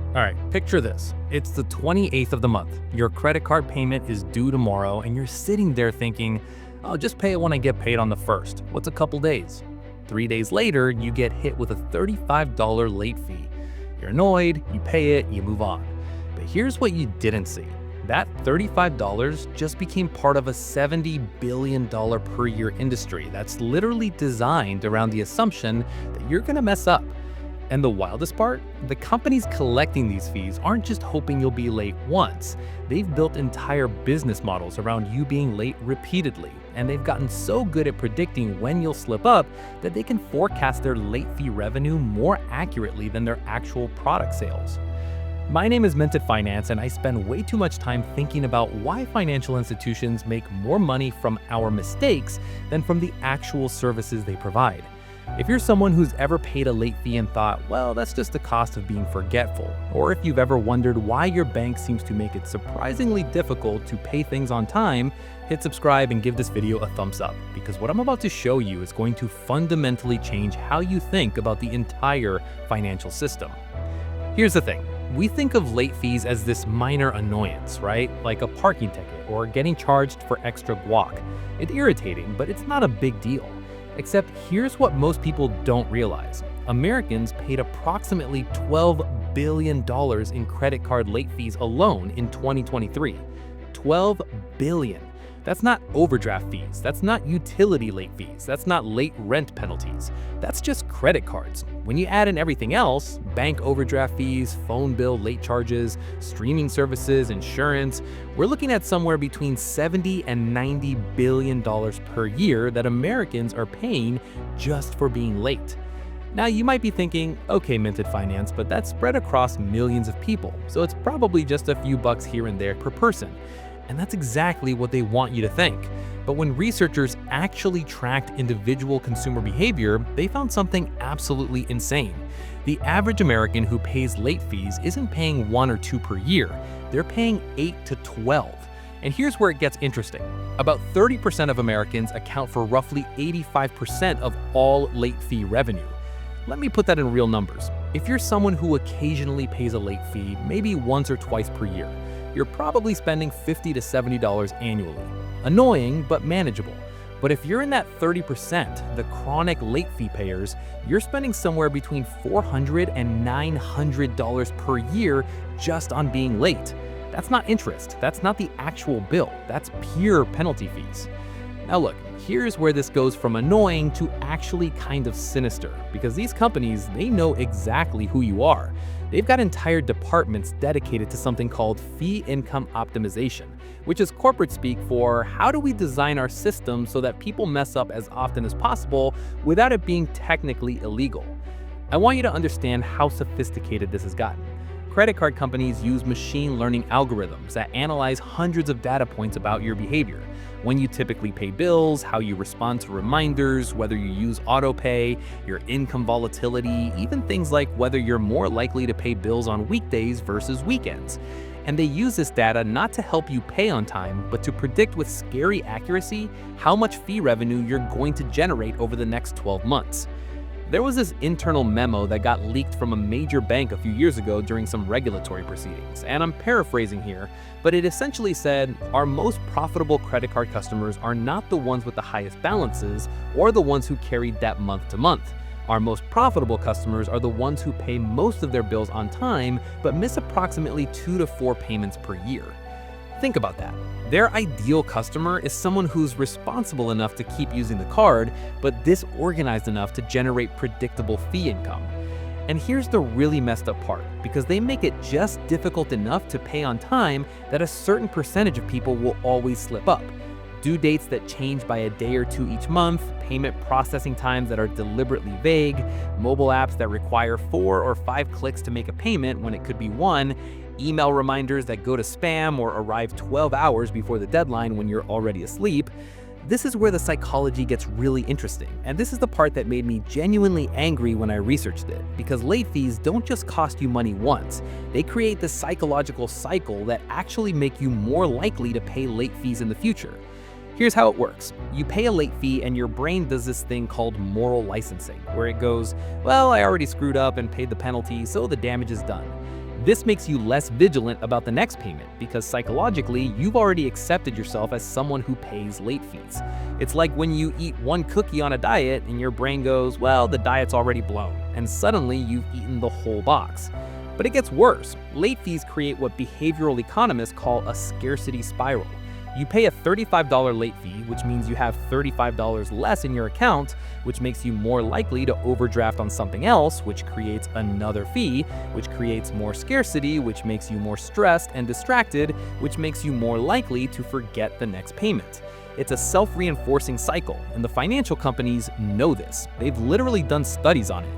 All right, picture this. It's the 28th of the month. Your credit card payment is due tomorrow, and you're sitting there thinking, I'll just pay it when I get paid on the 1st. What's a couple days? 3 days later, you get hit with a $35 late fee. You're annoyed, you pay it, you move on. But here's what you didn't see. That $35 just became part of a $70 billion per year industry that's literally designed around the assumption that you're gonna mess up. And the wildest part? The companies collecting these fees aren't just hoping you'll be late once. They've built entire business models around you being late repeatedly, and they've gotten so good at predicting when you'll slip up that they can forecast their late fee revenue more accurately than their actual product sales. My name is Minted Finance, and I spend way too much time thinking about why financial institutions make more money from our mistakes than from the actual services they provide. If you're someone who's ever paid a late fee and thought, well, that's just the cost of being forgetful, or if you've ever wondered why your bank seems to make it surprisingly difficult to pay things on time, hit subscribe and give this video a thumbs up, because what I'm about to show you is going to fundamentally change how you think about the entire financial system. Here's the thing. We think of late fees as this minor annoyance, right? Like a parking ticket or getting charged for extra guac. It's irritating, but it's not a big deal. Except here's what most people don't realize. Americans paid approximately $12 billion in credit card late fees alone in 2023. $12 billion. That's not overdraft fees. That's not utility late fees. That's not late rent penalties. That's just credit cards. When you add in everything else, bank overdraft fees, phone bill late charges, streaming services, insurance, we're looking at somewhere between $70 and $90 billion per year that Americans are paying just for being late. Now you might be thinking, okay, Minted Finance, but that's spread across millions of people, so it's probably just a few bucks here and there per person. And that's exactly what they want you to think. But when researchers actually tracked individual consumer behavior, they found something absolutely insane. The average American who pays late fees isn't paying 1 or 2 per year. They're paying 8 to 12. And here's where it gets interesting. About 30% of Americans account for roughly 85% of all late fee revenue. Let me put that in real numbers. If you're someone who occasionally pays a late fee, maybe once or twice per year, you're probably spending $50 to $70 annually. Annoying, but manageable. But if you're in that 30%, the chronic late fee payers, you're spending somewhere between $400 and $900 per year just on being late. That's not interest. That's not the actual bill. That's pure penalty fees. Now look, here's where this goes from annoying to actually kind of sinister, because these companies, they know exactly who you are. They've got entire departments dedicated to something called fee income optimization, which is corporate speak for how do we design our system so that people mess up as often as possible without it being technically illegal. I want you to understand how sophisticated this has gotten. Credit card companies use machine learning algorithms that analyze hundreds of data points about your behavior. When you typically pay bills, how you respond to reminders, whether you use autopay, your income volatility, even things like whether you're more likely to pay bills on weekdays versus weekends. And they use this data not to help you pay on time, but to predict with scary accuracy how much fee revenue you're going to generate over the next 12 months. There was this internal memo that got leaked from a major bank a few years ago during some regulatory proceedings, and I'm paraphrasing here, but it essentially said, our most profitable credit card customers are not the ones with the highest balances or the ones who carry debt month to month. Our most profitable customers are the ones who pay most of their bills on time, but miss approximately 2 to 4 payments per year. Think about that. Their ideal customer is someone who's responsible enough to keep using the card, but disorganized enough to generate predictable fee income. And here's the really messed up part, because they make it just difficult enough to pay on time that a certain percentage of people will always slip up. Due dates that change by a day or two each month, payment processing times that are deliberately vague, mobile apps that require 4 or 5 clicks to make a payment when it could be 1, email reminders that go to spam or arrive 12 hours before the deadline when you're already asleep. This is where the psychology gets really interesting, and this is the part that made me genuinely angry when I researched it, because late fees don't just cost you money once, they create this psychological cycle that actually make you more likely to pay late fees in the future. Here's how it works. You pay a late fee and your brain does this thing called moral licensing, where it goes, well, I already screwed up and paid the penalty, so the damage is done. This makes you less vigilant about the next payment because psychologically, you've already accepted yourself as someone who pays late fees. It's like when you eat one cookie on a diet and your brain goes, well, the diet's already blown, and suddenly you've eaten the whole box. But it gets worse. Late fees create what behavioral economists call a scarcity spiral. You pay a $35 late fee, which means you have $35 less in your account, which makes you more likely to overdraft on something else, which creates another fee, which creates more scarcity, which makes you more stressed and distracted, which makes you more likely to forget the next payment. It's a self-reinforcing cycle, and the financial companies know this. They've literally done studies on it.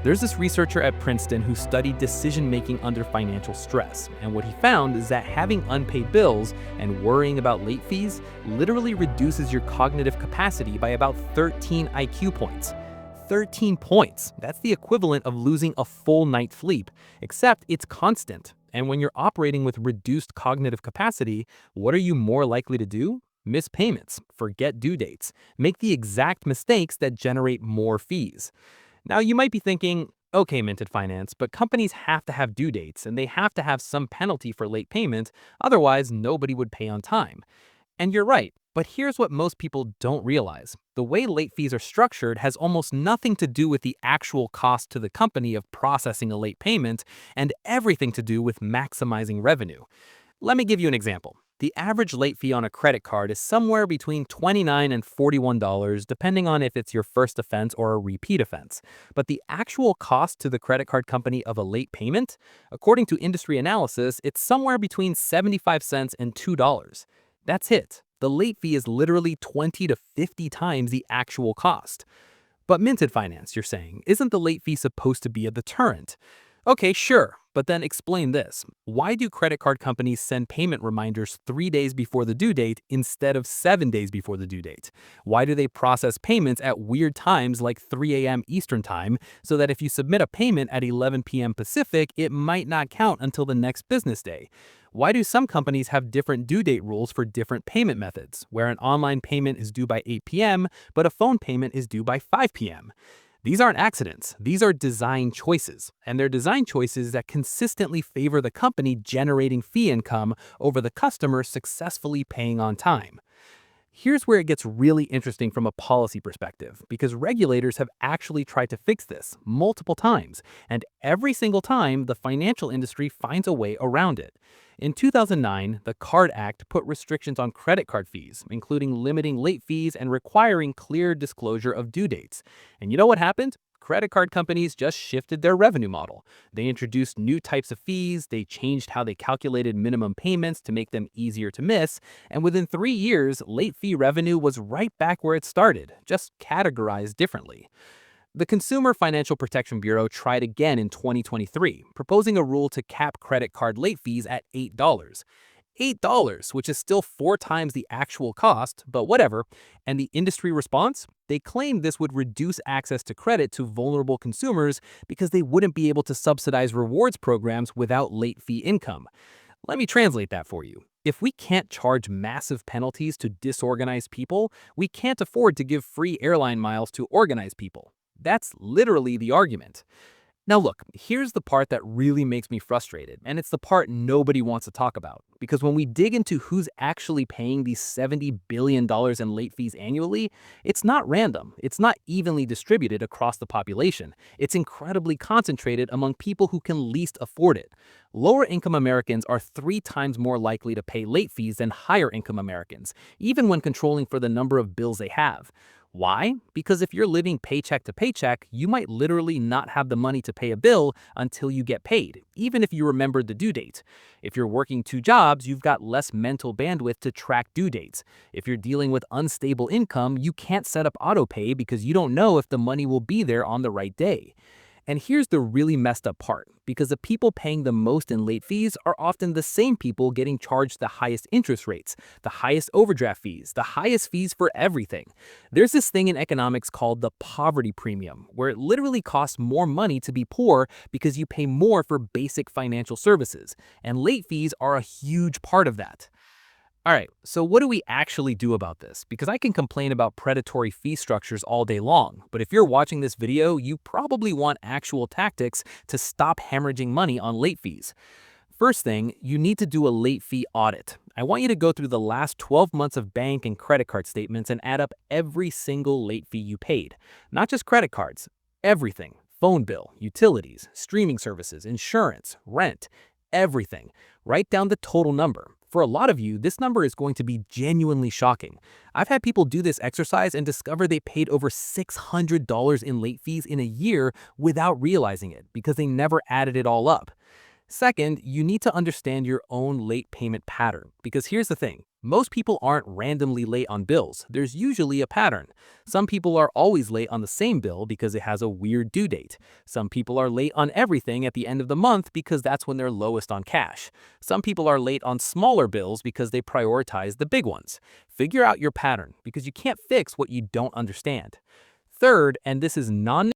There's this researcher at Princeton who studied decision-making under financial stress, and what he found is that having unpaid bills and worrying about late fees literally reduces your cognitive capacity by about 13 IQ points. 13 points! That's the equivalent of losing a full night's sleep, except it's constant. And when you're operating with reduced cognitive capacity, what are you more likely to do? Miss payments, forget due dates, make the exact mistakes that generate more fees. Now, you might be thinking, okay, Minted Finance, but companies have to have due dates and they have to have some penalty for late payment, otherwise nobody would pay on time. And you're right, but here's what most people don't realize. The way late fees are structured has almost nothing to do with the actual cost to the company of processing a late payment and everything to do with maximizing revenue. Let me give you an example. The average late fee on a credit card is somewhere between $29 and $41, depending on if it's your first offense or a repeat offense. But the actual cost to the credit card company of a late payment, according to industry analysis, it's somewhere between 75 cents and $2. That's it. The late fee is literally 20 to 50 times the actual cost. But Minted Finance, you're saying, isn't the late fee supposed to be a deterrent? Okay, sure, but then explain this. Why do credit card companies send payment reminders 3 days before the due date instead of 7 days before the due date? Why do they process payments at weird times like 3 a.m. Eastern Time so that if you submit a payment at 11 p.m. Pacific, it might not count until the next business day? Why do some companies have different due date rules for different payment methods, where an online payment is due by 8 p.m., but a phone payment is due by 5 p.m.? These aren't accidents, these are design choices, and they're design choices that consistently favor the company generating fee income over the customer successfully paying on time. Here's where it gets really interesting from a policy perspective, because regulators have actually tried to fix this multiple times, and every single time the financial industry finds a way around it. In 2009, the Card Act put restrictions on credit card fees, including limiting late fees and requiring clear disclosure of due dates. And you know what happened? Credit card companies just shifted their revenue model. They introduced new types of fees, they changed how they calculated minimum payments to make them easier to miss, and within 3 years, late fee revenue was right back where it started, just categorized differently. The Consumer Financial Protection Bureau tried again in 2023, proposing a rule to cap credit card late fees at $8. $8, which is still 4 times the actual cost, but whatever. And the industry response? They claimed this would reduce access to credit to vulnerable consumers because they wouldn't be able to subsidize rewards programs without late fee income. Let me translate that for you. If we can't charge massive penalties to disorganized people, we can't afford to give free airline miles to organized people. That's literally the argument. Now look, here's the part that really makes me frustrated, and it's the part nobody wants to talk about. Because when we dig into who's actually paying these $70 billion in late fees annually, it's not random. It's not evenly distributed across the population. It's incredibly concentrated among people who can least afford it. Lower-income Americans are 3 times more likely to pay late fees than higher-income Americans, even when controlling for the number of bills they have. Why? Because if you're living paycheck to paycheck, you might literally not have the money to pay a bill until you get paid, even if you remembered the due date. If you're working 2 jobs, you've got less mental bandwidth to track due dates. If you're dealing with unstable income, you can't set up autopay because you don't know if the money will be there on the right day. And here's the really messed up part, because the people paying the most in late fees are often the same people getting charged the highest interest rates, the highest overdraft fees, the highest fees for everything. There's this thing in economics called the poverty premium, where it literally costs more money to be poor because you pay more for basic financial services, and late fees are a huge part of that. All right, so what do we actually do about this? Because I can complain about predatory fee structures all day long, but if you're watching this video, you probably want actual tactics to stop hemorrhaging money on late fees. First thing, you need to do a late fee audit. I want you to go through the last 12 months of bank and credit card statements and add up every single late fee you paid. Not just credit cards, everything. Phone bill, utilities, streaming services, insurance, rent, everything. Write down the total number. For a lot of you, this number is going to be genuinely shocking. I've had people do this exercise and discover they paid over $600 in late fees in a year without realizing it because they never added it all up. Second, you need to understand your own late payment pattern, because here's the thing. Most people aren't randomly late on bills. There's usually a pattern. Some people are always late on the same bill because it has a weird due date. Some people are late on everything at the end of the month because that's when they're lowest on cash. Some people are late on smaller bills because they prioritize the big ones. Figure out your pattern because you can't fix what you don't understand. Third, and this is non